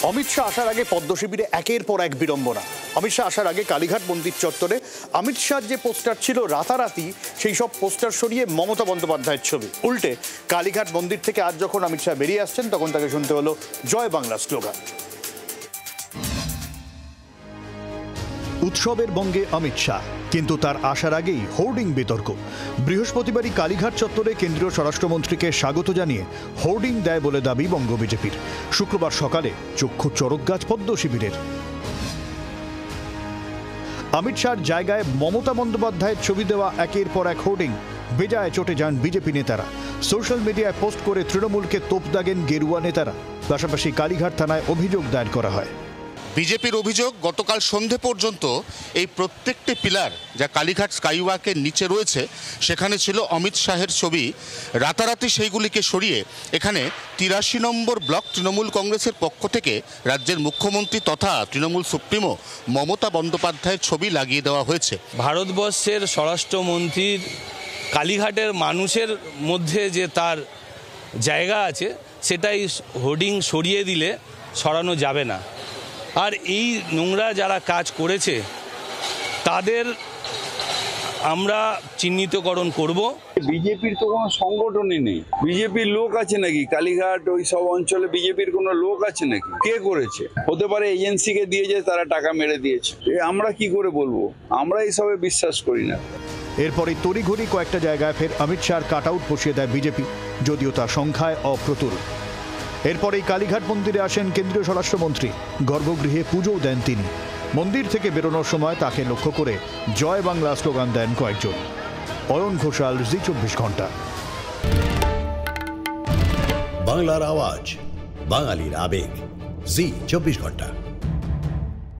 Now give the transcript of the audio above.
অমিত শাহ আসার আগে পদ্ম শিবিরে একের পর এক বিড়ম্বনা। অমিত শাহ আসার আগে কালীঘাট মন্দির চত্বরে অমিত শাহর যে পোস্টার ছিল রাতারাতি সেই সব পোস্টার সরিয়ে মমতা বন্দ্যোপাধ্যায়ের ছবি। উল্টে কালীঘাট মন্দির থেকে আজ যখন অমিত শাহ বেরিয়ে আসছেন তখন তাকে শুনতে হলো জয় বাংলা স্লোগান। উৎসবের বঙ্গে অমিত শাহ, কিন্তু তার আসার আগেই হোর্ডিং বিতর্ক। বৃহস্পতিবারই কালীঘাট চত্বরে কেন্দ্রীয় স্বরাষ্ট্রমন্ত্রীকে স্বাগত জানিয়ে হোর্ডিং দেয় বলে দাবি বঙ্গ বিজেপির। শুক্রবার সকালে চক্ষু চড়ক গাছ পদ্ম শিবিরের। অমিত শাহর জায়গায় মমতা বন্দ্যোপাধ্যায়ের ছবি দেওয়া একের পর এক হোর্ডিং। বেজায় চটে যান বিজেপি নেতারা। সোশ্যাল মিডিয়ায় পোস্ট করে তৃণমূলকে তোপ দাগেন গেরুয়া নেতারা। পাশাপাশি কালীঘাট থানায় অভিযোগ দায়ের করা হয়। বিজেপির অভিযোগ, গতকাল সন্ধে পর্যন্ত এই প্রত্যেকটি পিলার যা কালীঘাট স্কাইওয়াকের নিচে রয়েছে সেখানে ছিল অমিত শাহের ছবি। রাতারাতি সেইগুলিকে সরিয়ে এখানে ৮৩ নম্বর ব্লক তৃণমূল কংগ্রেসের পক্ষ থেকে রাজ্যের মুখ্যমন্ত্রী তথা তৃণমূল সুপ্রিমো মমতা বন্দ্যোপাধ্যায়ের ছবি লাগিয়ে দেওয়া হয়েছে। ভারতবর্ষের স্বরাষ্ট্রমন্ত্রীর কালীঘাটের মানুষের মধ্যে যে তার জায়গা আছে সেটাই হোর্ডিং সরিয়ে দিলে সরানো যাবে না। আর এই নোংরা যারা কাজ করেছে তাদের আমরা চিহ্নিতকরণ করব। বিজেপির তো কোনো সংগঠনই নেই। বিজেপির লোক আছে নাকি কালীঘাট ওই সব অঞ্চলে? বিজেপির কোনো লোক আছে নাকি? কে করেছে? হতে পারে এজেন্সিকে দিয়েছে, তারা টাকা মেরে দিয়েছে। আমরা কি করে বলবো? আমরা এইসবে বিশ্বাস করি না। এরপরে তড়িঘড়ি কয়েকটা জায়গায় ফের অমিত শাহর কাট আউট বসিয়ে দেয় বিজেপি, যদিও তা সংখ্যায় অপ্রতুল। এরপরেই কালীঘাট মন্দিরে আসেন কেন্দ্রীয় স্বরাষ্ট্রমন্ত্রী। গর্ভগৃহে পুজোও দেন তিনি। মন্দির থেকে বেরোনোর সময় তাকে লক্ষ্য করে জয় বাংলা স্লোগান দেন কয়েকজন। অয়ন ঘোষাল, জি ২৪ ঘন্টা। বাংলার আওয়াজ, বাঙালির আবেগ, জি ২৪ ঘন্টা।